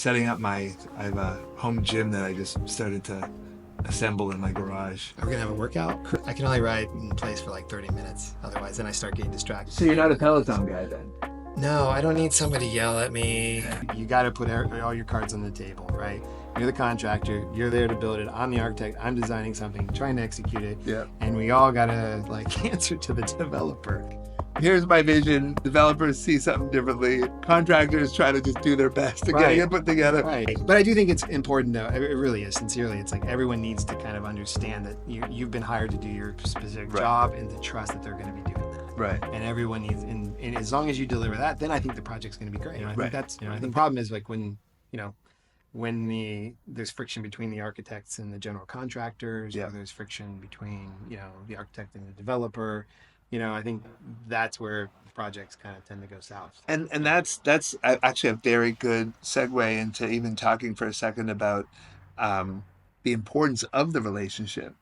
setting up I have a home gym that I just started to assemble in my garage. Are we gonna have a workout? I can only ride in place for like 30 minutes. Otherwise, then I start getting distracted. So you're not a Peloton guy then? No, I don't need somebody to yell at me. You got to put all your cards on the table, right? You're the contractor. You're there to build it. I'm the architect. I'm designing something, trying to execute it. Yeah. And we all got to like answer to the developer. Here's my vision. Developers see something differently. Contractors try to just do their best to get it put together. Right. But I do think it's important, though. It really is. Sincerely, it's like everyone needs to kind of understand that you've been hired to do your specific job and to trust that they're going to be doing that. Right. And everyone needs, and as long as you deliver that, then I think the project's going to be great. I think that's, I think the problem is like when there's friction between the architects and the general contractors, or there's friction between, the architect and the developer, I think that's where projects kind of tend to go south. And that's actually a very good segue into even talking for a second about the importance of the relationship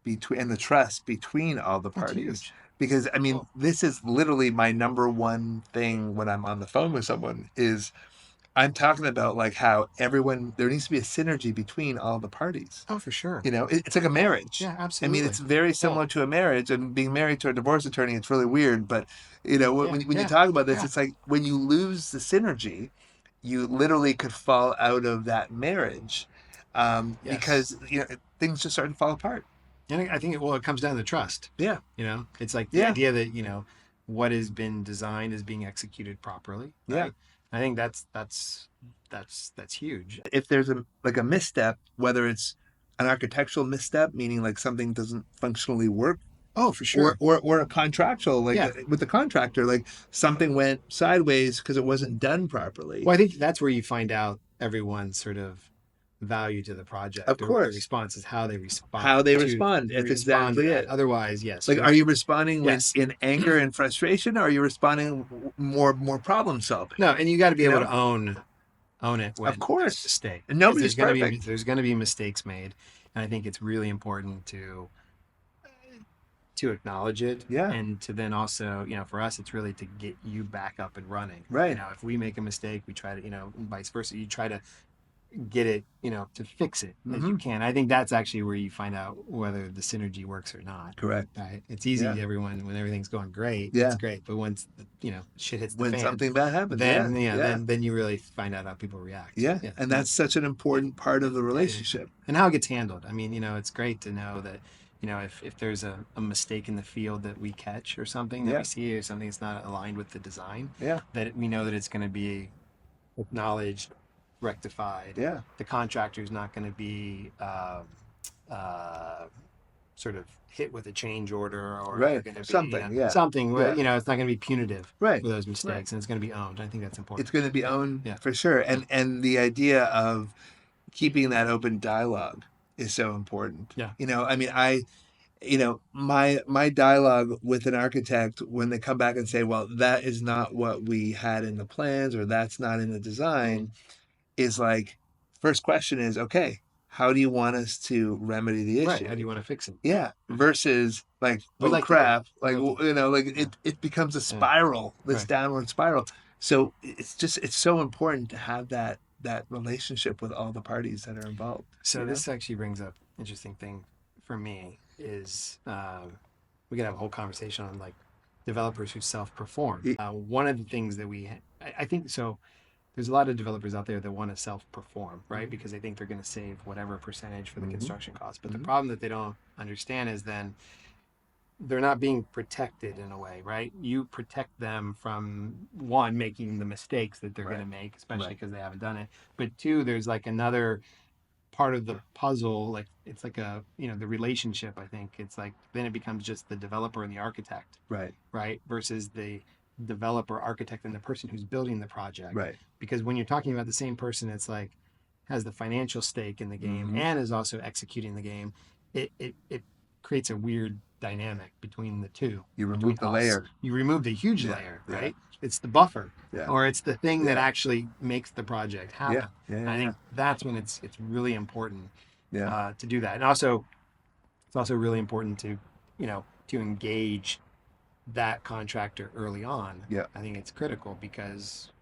and the trust between all the parties. Because I mean, this is literally my number one thing when I'm on the phone with someone is I'm talking about like how there needs to be a synergy between all the parties. Oh, for sure. It's like a marriage. Yeah, absolutely. I mean, it's very similar to a marriage, and being married to a divorce attorney, it's really weird. But when you talk about this, it's like when you lose the synergy, you literally could fall out of that marriage because things just start to fall apart. And I think it comes down to trust. Yeah. It's like the idea that, what has been designed is being executed properly. Right? Yeah. I think that's huge. If there's a misstep, whether it's an architectural misstep, meaning like something doesn't functionally work. Oh, for sure. Or a contractual, with the contractor, like something went sideways because it wasn't done properly. Well, I think that's where you find out everyone's sort of value to the project. Of course. The response is how they respond. That's exactly it. Otherwise, yes. Like, are you responding in anger and frustration, or are you responding more problem solving? No, and you got to be able to own it. When of course. Mistake. And nobody's perfect. There's going to be mistakes made, and I think it's really important to acknowledge it. Yeah. And to then also, for us, it's really to get you back up and running. Right. If we make a mistake, we try to, vice versa. You try to get it, to fix it as you can. I think that's actually where you find out whether the synergy works or not. Correct. Right. It's easy to everyone when everything's going great. Yeah. It's great. But once shit hits the fan, when something bad happens, then you really find out how people react. Yeah. And that's such an important part of the relationship. And how it gets handled. I mean, it's great to know that if there's a mistake in the field that we catch or something that we see or something that's not aligned with the design, that we know that it's going to be acknowledged, rectified. Yeah. The contractor's not going to be sort of hit with a change order or something. Something where, it's not going to be punitive for those mistakes, and it's going to be owned. I think that's important. It's going to be owned for sure. And the idea of keeping that open dialogue is so important. Yeah. I mean, my dialogue with an architect when they come back and say, well, that is not what we had in the plans or that's not in the design, is like, first question is, okay, how do you want us to remedy the issue? Right. How do you want to fix it? Yeah. Versus like, crap. It becomes a spiral, this downward spiral. So it's so important to have that relationship with all the parties that are involved. So this actually brings up an interesting thing for me is we could have a whole conversation on like developers who self-perform. One of the things that I think so. There's a lot of developers out there that want to self-perform, right? Because they think they're going to save whatever percentage for the construction cost. But the problem that they don't understand is then they're not being protected in a way, right? You protect them from, one, making the mistakes that they're going to make, especially because they haven't done it. But two, there's like another part of the puzzle, like it's like the relationship, I think. It's like, then it becomes just the developer and the architect. Right? Versus the developer, architect, and the person who's building the project. Right. Because when you're talking about the same person, it's like has the financial stake in the game and is also executing the game. It creates a weird dynamic betwing the two. You remove the layer. You remove the huge layer, right? It's the buffer, or it's the thing that actually makes the project happen. I think that's when it's really important to do that. And also, it's also really important to engage that contractor early on. I think it's critical because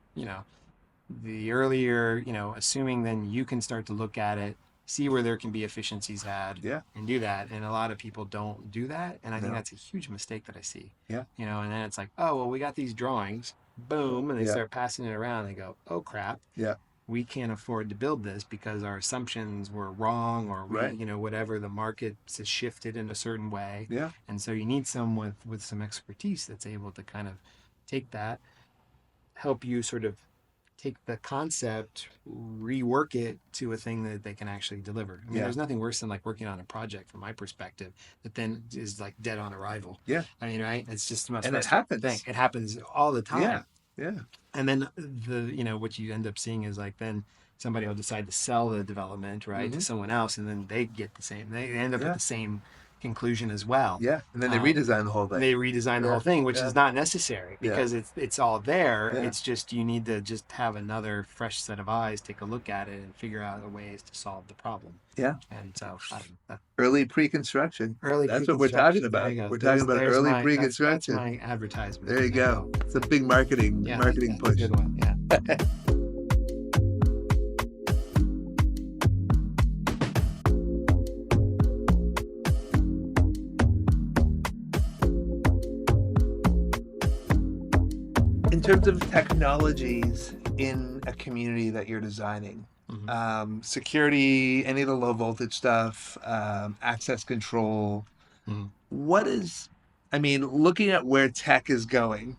the earlier, assuming then you can start to look at it, see where there can be efficiencies had, Yeah. and do that. And a lot of people don't do that, and I think No. that's a huge mistake that I see. Yeah. And then it's like, oh well, we got these drawings, boom, and they Yeah. start passing it around. And they go, oh crap, Yeah. we can't afford to build this because our assumptions were wrong, or we, Right. whatever, the market has shifted in a certain way. Yeah. And so you need someone with some expertise that's able to kind of take that, help you sort of take the concept, rework it to a thing that they can actually deliver. I mean, Yeah. there's nothing worse than like working on a project from my perspective that then is like dead on arrival. Yeah. I mean, right? It's just the most And it frustrating thing. happens. It happens all the time. Yeah. Yeah. And then what you end up seeing is like then somebody will decide to sell the development, right, to someone else, and then they get the same. They end up at Yeah. the same conclusion as well. Yeah. And then they redesign the whole thing. They redesign the Yeah. whole thing, which Yeah. is not necessary Yeah. because it's all there. Yeah. It's just you need to just have another fresh set of eyes, take a look at it, and figure out ways to solve the problem. Yeah. And so Early pre-construction. early That's what we're talking pre-construction. There about. you go. We're talking about There's early my- pre-construction. That's my advertisement. There you go. It's a big marketing Yeah, I like that. push. Good one. Yeah. In terms of technologies in a community that you're designing, security, any of the low voltage stuff, access control, Mhm. what is, I mean, looking at where tech is going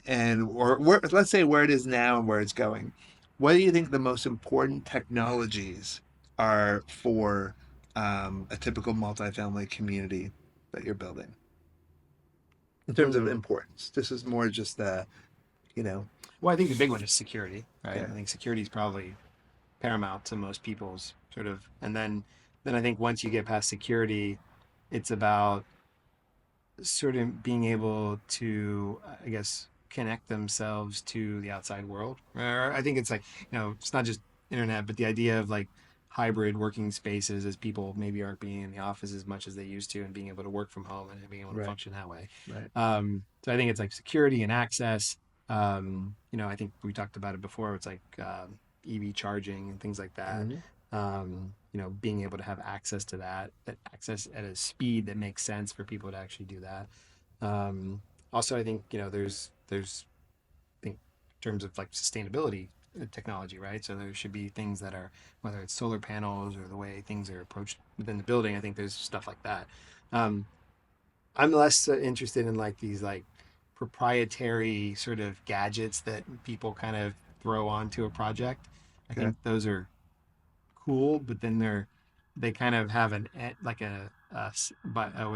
or where, let's say where it is now and where it's going, what do you think the most important technologies are for a typical multifamily community that you're building? In terms of importance, this is more just the, Well, I think the big one is security, right? Yeah. I think security is probably paramount to most people's sort of, and then I think once you get past security, it's about sort of being able to, I guess, connect themselves to the outside world. Or I think it's like, it's not just internet, but the idea of like hybrid working spaces as people maybe aren't being in the office as much as they used to and being able to work from home and being able to Right. function that way. right. So I think it's like security and access. I think we talked about it before. It's like EV charging and things like that. Being able to have access to that access at a speed that makes sense for people to actually do that. Also, I think there's I think in terms of like sustainability technology, right? So there should be things that are, whether it's solar panels or the way things are approached within the building. I think there's stuff like that. I'm less interested in like these like proprietary sort of gadgets that people kind of throw onto a project. I think those are cool, but then they kind of have what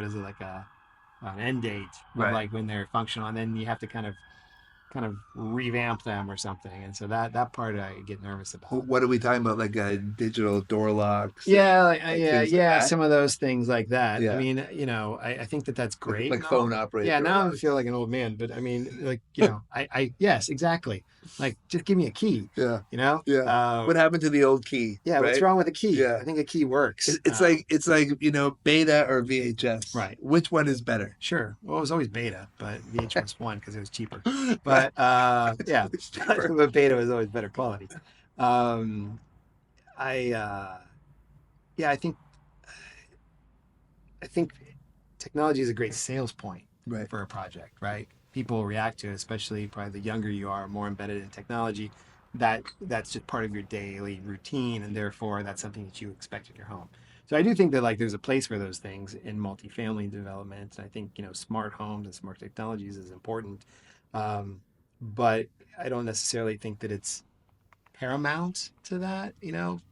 is it, like an end date of Right. like when they're functional, and then you have to kind of revamp them or something. And so that part I get nervous about. What are we talking about? Like digital door locks? Yeah, things like that? some of those things like that. Yeah. I mean, I think that's great. Like phone operated Yeah, door now I locks. feel like an old man, but I mean, like, yes, exactly. Like, just give me a key, Yeah. Yeah. What happened to the old key? Yeah, what's right? wrong with a key? Yeah. I think a key works. It's like beta or VHS. Right. Which one is better? Sure. Well, it was always beta, but VHS won because it was cheaper. But yeah, It's cheaper. but beta was always better quality. I think technology is a great sales point Right. for a project, right? People react to it, especially probably the younger you are, more embedded in technology. That's just part of your daily routine, and therefore that's something that you expect in your home. So I do think that like there's a place for those things in multifamily development. And I think smart homes and smart technologies is important, but I don't necessarily think that it's paramount to that.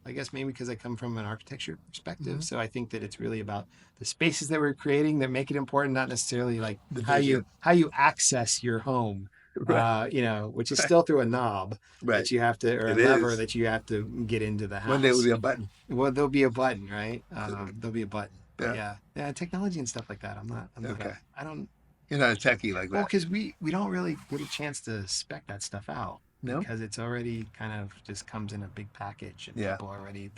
I guess maybe because I come from an architecture perspective, so I think that it's really about the spaces that we're creating that make it important, not necessarily like The how vision. you access your home. Right. Which is still through a knob Right. that you have to, or It a lever is. that you have to get into the house. One day will be a button. Well, there'll be a button, right? There'll be a button. But Yeah. technology and stuff like that. I'm not. Okay. I don't. You're not a techie like Well, that. because we don't really get a chance to spec that stuff out. No? Because it's already kind of just comes in a big package, and Yeah. people already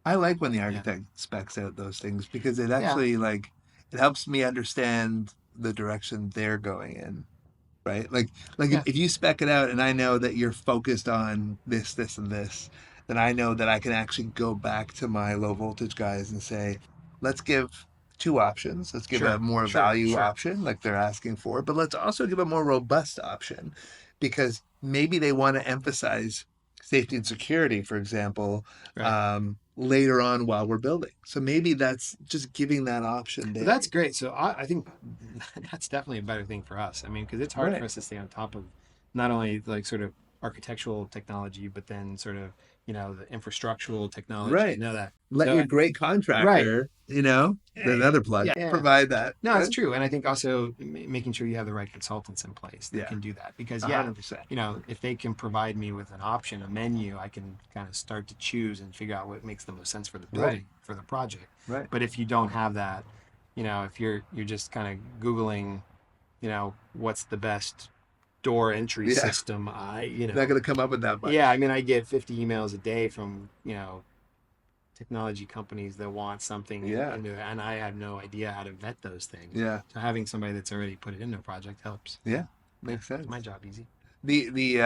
I like when the architect specs out those things because it actually it helps me understand the direction they're going in. right? Like Yeah, if you spec it out and I know that you're focused on this, this, and this, then I know that I can actually go back to my low voltage guys and say, let's give two options. Let's give a sure, more sure, value sure. option like they're asking for, but let's also give a more robust option because maybe they want to emphasize safety and security, for example, Right. later on while we're building. So maybe that's just giving that option Well, there. that's great. So I think that's definitely a better thing for us. I mean, because it's hard for Right. us to stay on top of not only like sort of architectural technology, but then sort of, the infrastructural technology, Right. that. Let So, your great right. contractor, Yeah. another plug, Yeah. provide that. No, it's true. And I think also making sure you have the right consultants in place that Yeah, can do that. Because, yeah, 100%. if they can provide me with an option, a menu, I can kind of start to choose and figure out what makes the most sense for the Right, building, for the project. right. But if you don't have that, if you're just kind of Googling, what's the best door entry Yeah, system, not going to come up with that yeah, I much. mean, I get 50 emails a day from, technology companies that want something Yeah, and I have no idea how to vet those things. yeah, So having somebody that's already put it into a project helps. yeah. Yeah, Makes it's sense. my job easy. The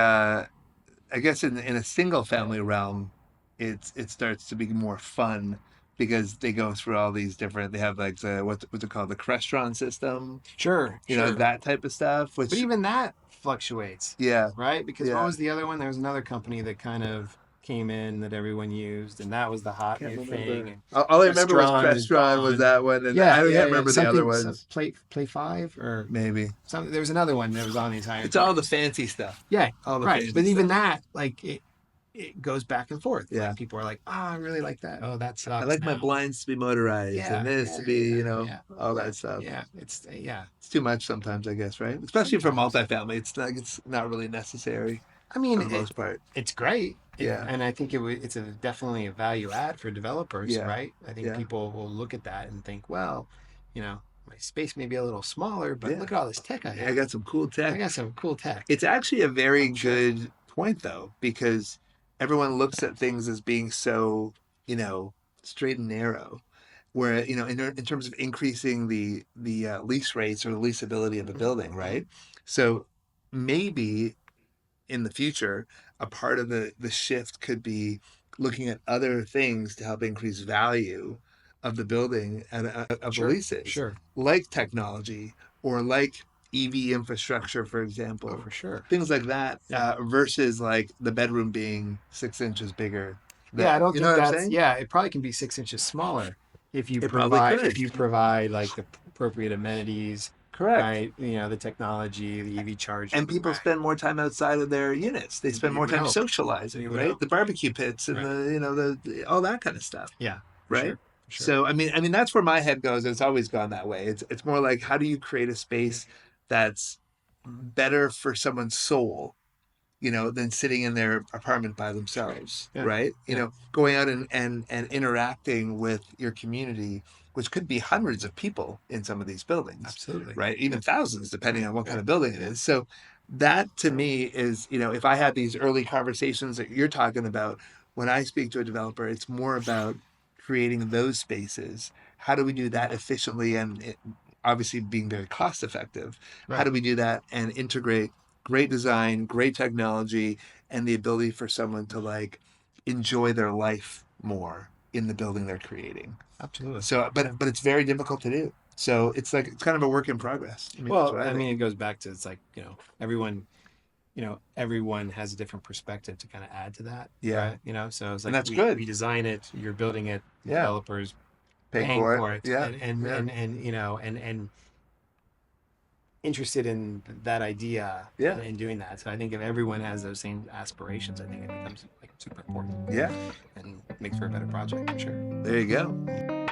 I guess in a single family realm, it starts to be more fun because they go through all these different. They have like what's it called, the Crestron system, Sure, sure. that type of stuff. But Which even that fluctuates, yeah, right? Because what yeah. was the other one? There was another company that kind of came in that everyone used, and that was the hot Can't new thing. remember. And All I remember was Crestron is Crestron was gone. that one, and Yeah, I don't yeah, can't yeah. remember the other Something, ones. play five or Maybe something. There was another one that was on these higher it's all the tiers. fancy stuff. Yeah, All the right. fancy But even stuff. that, like it goes back and forth. Yeah. Like people are like, oh, I really like that. Oh, that I sucks like my now. blinds to be motorized and Yeah, this yeah, to be, yeah, yeah, all yeah, that stuff. yeah. It's yeah. It's too much sometimes, I guess, right? Especially for Sometimes. multifamily, it's not really necessary I mean, for the most part. it's great. Yeah, And I think it's definitely a value add for developers, yeah, right? I think yeah, people will look at that and think, well, my space may be a little smaller, but yeah. look at all this tech I I have. got some cool I tech. got some cool tech. It's actually a very I'm sure. good point though, because everyone looks at things as being so, you know, straight and narrow. Where, in terms of increasing the lease rates or the leasability of a Mhm, building, mhm. right? So maybe in the future, a part of the shift could be looking at other things to help increase value of the building and of the Sure, leases, sure. like technology or like EV infrastructure, for Oh, example, for sure. things like that, Yeah. versus like the bedroom being 6 inches bigger. Yeah, I don't You know think what I'm that's saying? yeah, it probably can be 6 inches smaller if you It probably provide could. like the appropriate amenities, Correct. right? The technology, the EV And charging, people right? spend more time outside of their units. They spend You more would time hope. socializing, You would right? hope. The barbecue pits and Right. all that kind of stuff, Yeah, for right? sure. For sure. So I mean that's where my head goes. It's always gone that way. It's more like how do you create a space that's better for someone's soul, than sitting in their apartment by Sure. themselves, Yeah. right? Yeah. Going out and interacting with your community, which could be hundreds of people in some of these buildings, Absolutely. right? Even thousands, depending Right. on what kind Right. of building it is. So that to me is, if I had these early conversations that you're talking about, when I speak to a developer, it's more about creating those spaces. How do we do that efficiently and obviously being very cost effective? How Right. do we do that and integrate great design, great technology, and the ability for someone to like enjoy their life more in the building they're creating. Absolutely. So, Yeah. but it's very difficult to do. So it's kind of a work in progress. I mean, that's Well, what I I think. mean, it goes back to it's like, everyone has a different perspective to kind of add to that, Yeah, right? So it's and like that's we good. we design it, you're building it, Yeah, developers paying paying for it. for it, Yeah, and yeah, and interested in that idea yeah, and doing that. So I think if everyone has those same aspirations, I think it becomes like super important yeah. and makes for a better project for sure. There you go.